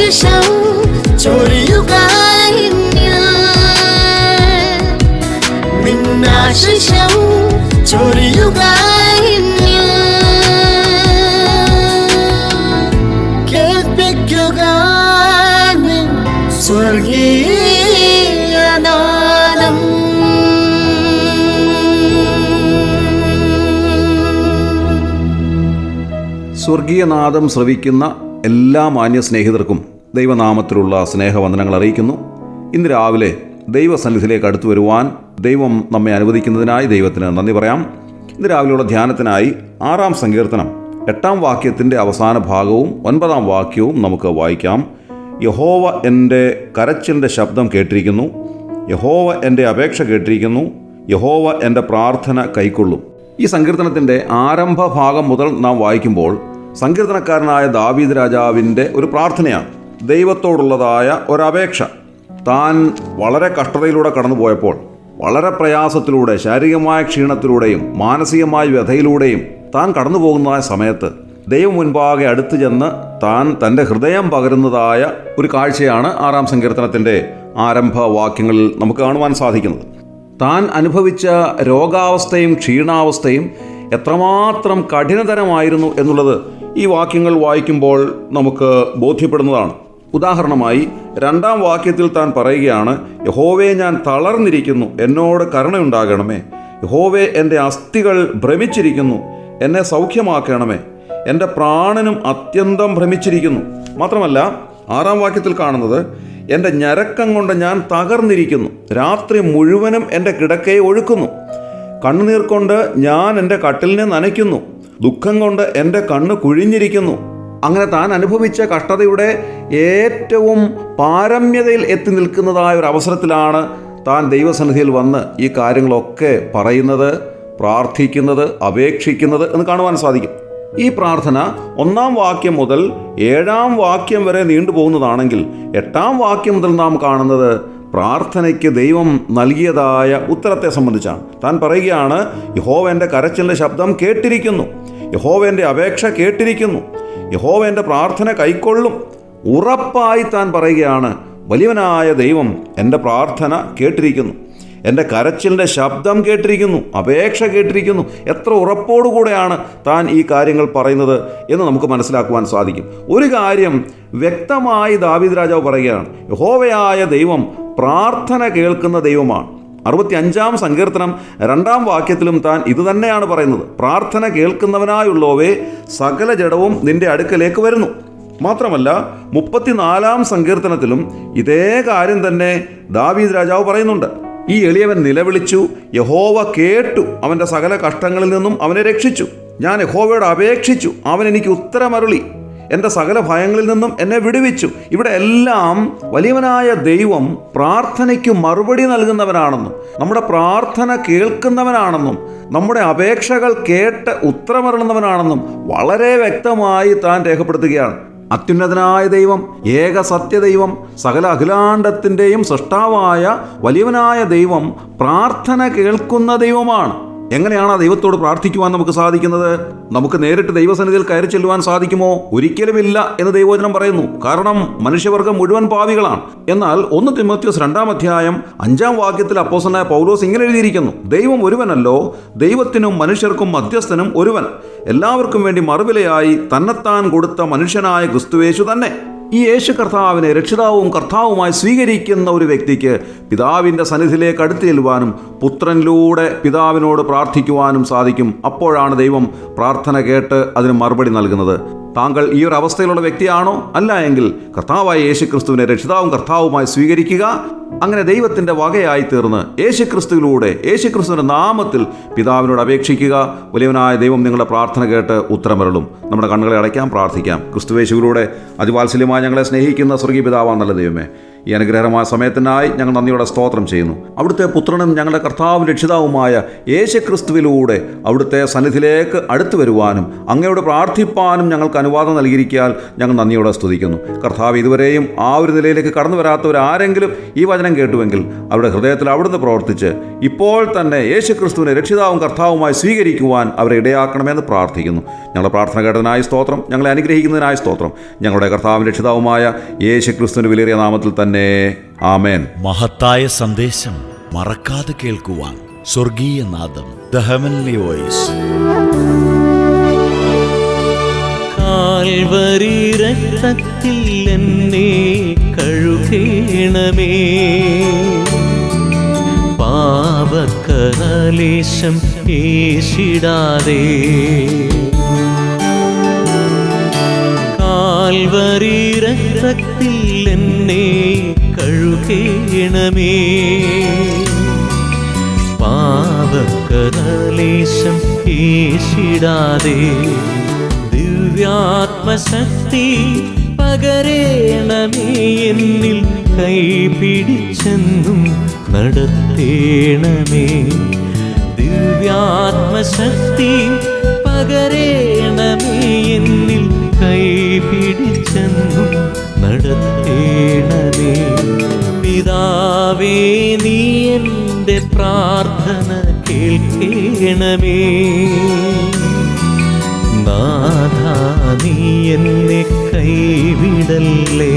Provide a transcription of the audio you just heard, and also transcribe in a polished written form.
ആശിഷം ചൊരിയുക എന്നിൽ, നിന്നാശിഷം ചൊരിയുക എന്നിൽ. കേൾപ്പിക്കുക നിൻ സ്വർഗീയനാദം. സ്വർഗീയനാദം ശ്രവിക്കുന്ന എല്ലാ മാന്യ സ്നേഹിതർക്കും ദൈവനാമത്തിലുള്ള സ്നേഹവന്ദനങ്ങൾ അറിയിക്കുന്നു. ഇന്ന് രാവിലെ ദൈവസന്നിധിയിലേക്ക് അടുത്തു വരുവാൻ ദൈവം നമ്മെ അനുവദിക്കുന്നതിനായി ദൈവത്തിന് നന്ദി പറയാം. ഇന്ന് രാവിലെയുള്ള ധ്യാനത്തിനായി 6-ാം സങ്കീർത്തനം 8-ാം വാക്യത്തിൻ്റെ അവസാന ഭാഗവും 9-ാം വാക്യവും നമുക്ക് വായിക്കാം. യഹോവ എൻ്റെ കരച്ചിലിൻ്റെ ശബ്ദം കേട്ടിരിക്കുന്നു, യഹോവ എൻ്റെ അപേക്ഷ കേട്ടിരിക്കുന്നു, യഹോവ എൻ്റെ പ്രാർത്ഥന കൈക്കൊള്ളും. ഈ സങ്കീർത്തനത്തിൻ്റെ ആരംഭ ഭാഗം മുതൽ നാം വായിക്കുമ്പോൾ സങ്കീർത്തനക്കാരനായ ദാവീദ് രാജാവിൻ്റെ ഒരു പ്രാർത്ഥനയാണ്, ദൈവത്തോടുള്ളതായ ഒരപേക്ഷ. താൻ വളരെ കഷ്ടതയിലൂടെ കടന്നുപോയപ്പോൾ, വളരെ പ്രയാസത്തിലൂടെ, ശാരീരികമായ ക്ഷീണത്തിലൂടെയും മാനസികമായ വ്യഥയിലൂടെയും താൻ കടന്നു പോകുന്നതായ സമയത്ത് ദൈവം മുൻപാകെ അടുത്തു ചെന്ന് താൻ തൻ്റെ ഹൃദയം പകരുന്നതായ ഒരു കാഴ്ചയാണ് 6-ാം സങ്കീർത്തനത്തിൻ്റെ ആരംഭ വാക്യങ്ങളിൽ നമുക്ക് കാണുവാൻ സാധിക്കുന്നത്. താൻ അനുഭവിച്ച രോഗാവസ്ഥയും ക്ഷീണാവസ്ഥയും എത്രമാത്രം കഠിനതരമായിരുന്നു എന്നുള്ളത് ഈ വാക്യങ്ങൾ വായിക്കുമ്പോൾ നമുക്ക് ബോധ്യപ്പെടുന്നതാണ്. ഉദാഹരണമായി 2-ാം വാക്യത്തിൽ താൻ പറയുകയാണ്, യഹോവേ ഞാൻ തളർന്നിരിക്കുന്നു, എന്നോട് കരുണയുണ്ടാകണമേ. യഹോവേ എൻ്റെ അസ്ഥികൾ ഭ്രമിച്ചിരിക്കുന്നു, എന്നെ സൗഖ്യമാക്കണമേ. എൻ്റെ പ്രാണനും അത്യന്തം ഭ്രമിച്ചിരിക്കുന്നു. മാത്രമല്ല 6-ാം വാക്യത്തിൽ കാണുന്നത്, എൻ്റെ ഞരക്കം കൊണ്ട് ഞാൻ തകർന്നിരിക്കുന്നു, രാത്രി മുഴുവനും എൻ്റെ കിടക്കയെ ഒഴുക്കുന്നു. കണ്ണുനീർ കൊണ്ട് ഞാൻ എൻ്റെ കട്ടിലിനെ നനയ്ക്കുന്നു, ദുഃഖം കൊണ്ട് എൻ്റെ കണ്ണ് കുഴിഞ്ഞിരിക്കുന്നു. അങ്ങനെ താൻ അനുഭവിച്ച കഷ്ടതയുടെ ഏറ്റവും പാരമ്യതയിൽ എത്തി നിൽക്കുന്നതായ ഒരു അവസരത്തിലാണ് താൻ ദൈവസന്നിധിയിൽ വന്ന് ഈ കാര്യങ്ങളൊക്കെ പറയുന്നത്, പ്രാർത്ഥിക്കുന്നത്, അപേക്ഷിക്കുന്നത് എന്ന് കാണുവാൻ സാധിക്കും. ഈ പ്രാർത്ഥന 1-ാം വാക്യം മുതൽ 7-ാം വാക്യം വരെ നീണ്ടുപോകുന്നതാണെങ്കിൽ 8-ാം വാക്യം മുതൽ നാം കാണുന്നത് പ്രാർത്ഥനയ്ക്ക് ദൈവം നൽകിയതായ ഉത്തരത്തെ സംബന്ധിച്ചാണ്. താൻ പറയുകയാണ്, യഹോവ എൻ്റെ കരച്ചിലിൻ്റെ ശബ്ദം കേട്ടിരിക്കുന്നു, യഹോവ എൻ്റെ അപേക്ഷ കേട്ടിരിക്കുന്നു, യഹോവ എൻ്റെ പ്രാർത്ഥന കൈക്കൊള്ളും. ഉറപ്പായി താൻ പറയുകയാണ്, വലിയവനായ ദൈവം എൻ്റെ പ്രാർത്ഥന കേട്ടിരിക്കുന്നു, എൻ്റെ കരച്ചിലിൻ്റെ ശബ്ദം കേട്ടിരിക്കുന്നു, അപേക്ഷ കേട്ടിരിക്കുന്നു. എത്ര ഉറപ്പോടുകൂടെയാണ് താൻ ഈ കാര്യങ്ങൾ പറയുന്നത് എന്ന് നമുക്ക് മനസ്സിലാക്കുവാൻ സാധിക്കും. ഒരു കാര്യം വ്യക്തമായി ദാവീദ് രാജാവ് പറയുകയാണ്, യഹോവയായ ദൈവം പ്രാർത്ഥന കേൾക്കുന്ന ദൈവമാണ്. 65-ാം സങ്കീർത്തനം 2-ാം വാക്യത്തിലും താൻ ഇതുതന്നെയാണ് പറയുന്നത്, പ്രാർത്ഥന കേൾക്കുന്നവനായുള്ളവേ സകല ജഡവും നിന്റെ അടുക്കലേക്ക് വരുന്നു. മാത്രമല്ല 34-ാം സങ്കീർത്തനത്തിലും ഇതേ കാര്യം തന്നെ ദാവീദ് രാജാവ് പറയുന്നുണ്ട്. ഈ എളിയവൻ നിലവിളിച്ചു, യഹോവ കേട്ടു, അവൻ്റെ സകല കഷ്ടങ്ങളിൽ നിന്നും അവനെ രക്ഷിച്ചു. ഞാൻ യഹോവയോട് അപേക്ഷിച്ചു, അവൻ എനിക്ക് ഉത്തരമരുളി, എൻ്റെ സകല ഭയങ്ങളിൽ നിന്നും എന്നെ വിടുവിച്ചു. ഇവിടെ എല്ലാം വലിയവനായ ദൈവം പ്രാർത്ഥനയ്ക്ക് മറുപടി നൽകുന്നവനാണെന്നും നമ്മുടെ പ്രാർത്ഥന കേൾക്കുന്നവനാണെന്നും നമ്മുടെ അപേക്ഷകൾ കേട്ട് ഉത്തരമരുളുന്നവനാണെന്നും വളരെ വ്യക്തമായി താൻ രേഖപ്പെടുത്തുകയാണ്. അത്യുന്നതനായ ദൈവം, ഏക സത്യദൈവം, സകല അഖിലാണ്ടത്തിൻ്റെയും സൃഷ്ടാവായ വലിയവനായ ദൈവം പ്രാർത്ഥന കേൾക്കുന്ന ദൈവമാണ്. എങ്ങനെയാണ് ആ ദൈവത്തോട് പ്രാർത്ഥിക്കുവാൻ നമുക്ക് സാധിക്കുന്നത്? നമുക്ക് നേരിട്ട് ദൈവസന്നിധിയിൽ കയറി ചെല്ലുവാൻ സാധിക്കുമോ? ഒരിക്കലുമില്ല എന്ന് ദൈവവചനം പറയുന്നു. കാരണം മനുഷ്യവർഗം മുഴുവൻ പാപികളാണ്. എന്നാൽ 1 തിമോഥെയോസ് 2-ാം അധ്യായം 5-ാം വാക്യത്തിൽ അപ്പോസ്തലനായ പൗലോസ് ഇങ്ങനെ എഴുതിയിരിക്കുന്നു, ദൈവം ഒരുവനല്ലോ, ദൈവത്തിനും മനുഷ്യർക്കും മധ്യസ്ഥനും ഒരുവൻ, എല്ലാവർക്കും വേണ്ടി മറുവിലയായി തന്നെത്താൻ കൊടുത്ത മനുഷ്യനായ ക്രിസ്തുയേശു തന്നെ. ഈ യേശു കർത്താവിനെ രക്ഷിതാവും കർത്താവുമായി സ്വീകരിക്കുന്ന ഒരു വ്യക്തിക്ക് പിതാവിൻ്റെ സന്നിധിയിലേക്ക് അടുത്ത് ചെല്ലുവാനും പുത്രനിലൂടെ പിതാവിനോട് പ്രാർത്ഥിക്കുവാനും സാധിക്കും. അപ്പോഴാണ് ദൈവം പ്രാർത്ഥന കേട്ട് അതിന് മറുപടി നൽകുന്നത്. താങ്കൾ ഈ ഒരു അവസ്ഥയിലുള്ള വ്യക്തിയാണോ? അല്ല എങ്കിൽ കർത്താവായ യേശുക്രിസ്തുവിനെ രക്ഷിതാവും കർത്താവുമായി സ്വീകരിക്കുക. അങ്ങനെ ദൈവത്തിൻ്റെ വകയായി തീർന്ന് യേശുക്രിസ്തുവിലൂടെ, യേശുക്രിസ്തുവിൻ്റെ നാമത്തിൽ പിതാവിനോട് അപേക്ഷിക്കുക. വലിയവനായ ദൈവം നിങ്ങളുടെ പ്രാർത്ഥന കേട്ട് ഉത്തരമരുളും. നമ്മുടെ കണ്ണുകളെ അടയ്ക്കാം, പ്രാർത്ഥിക്കാം. ക്രിസ്തുയേശുവിലൂടെ അതിവാത്സല്യമായി ഞങ്ങളെ സ്നേഹിക്കുന്ന സ്വർഗീയ പിതാവാണ് നല്ല ദൈവമേ, ഈ അനുഗ്രഹമായ സമയത്തിനായി ഞങ്ങൾ നന്ദിയോടെ സ്തോത്രം ചെയ്യുന്നു. അവിടുത്തെ പുത്രനും ഞങ്ങളുടെ കർത്താവും രക്ഷിതാവുമായ യേശുക്രിസ്തുവിലൂടെ അവിടുത്തെ സന്നിധിയിലേക്ക് അടുത്തു വരുവാനും അങ്ങയോട് പ്രാർത്ഥിപ്പാനും ഞങ്ങൾക്ക് അനുവാദം നൽകിയിരിക്കാൻ ഞങ്ങൾ നന്ദിയോടെ സ്തുതിക്കുന്നു. കർത്താവ്, ഇതുവരെയും ആ ഒരു നിലയിലേക്ക് കടന്നു വരാത്തവരാരെങ്കിലും ഈ വചനം കേട്ടുവെങ്കിൽ അവരുടെ ഹൃദയത്തിൽ അവിടുന്ന് പ്രവർത്തിച്ച് ഇപ്പോൾ തന്നെ യേശുക്രിസ്തുവിനെ രക്ഷിതാവും കർത്താവുമായി സ്വീകരിക്കുവാൻ അവരെ ഇടയാക്കണമെന്ന് പ്രാർത്ഥിക്കുന്നു. ഞങ്ങളുടെ പ്രാർത്ഥന കേട്ടതിനായി സ്തോത്രം, ഞങ്ങളെ അനുഗ്രഹിക്കുന്നതിനായി സ്തോത്രം. ഞങ്ങളുടെ കർത്താവും രക്ഷിതാവുമായ യേശുക്രിസ്തുവിന്റെ വിലയേറിയ നാമത്തിൽ തന്നെ ആമേൻ. മഹത്തായ സന്ദേശം മറക്കാതെ കേൾക്കുവാൻ സ്വർഗീയ നാദം, ദ ഹെവൻലി വോയിസ്. കാൽവരി രക്തത്തിൽ എന്നെ കഴുകേണമേ, പാപക്കരലേശം ഏശിടാതെ. കാൽവരി രക്തത്തിൽ എന്നെ കഴുകേണമേ, പാപക്കരലേശം ഏശിടാതെ. ദിവ്യാത്മശക്തി പകരേണമേ, എന്നിൽ കൈപിടിച്ചെന്നും നടത്തേണമേ. ദിവ്യാത്മശക്തി പകരേണമേ, എന്നിൽ കൈപിടിച്ചെന്നും നടത്തേണമേ. പിതാവേ, നീ എൻ്റെ പ്രാർത്ഥന കേൾക്കേണമേ. നാഥാ, നീ എന്നെ കൈവിടല്ലേ.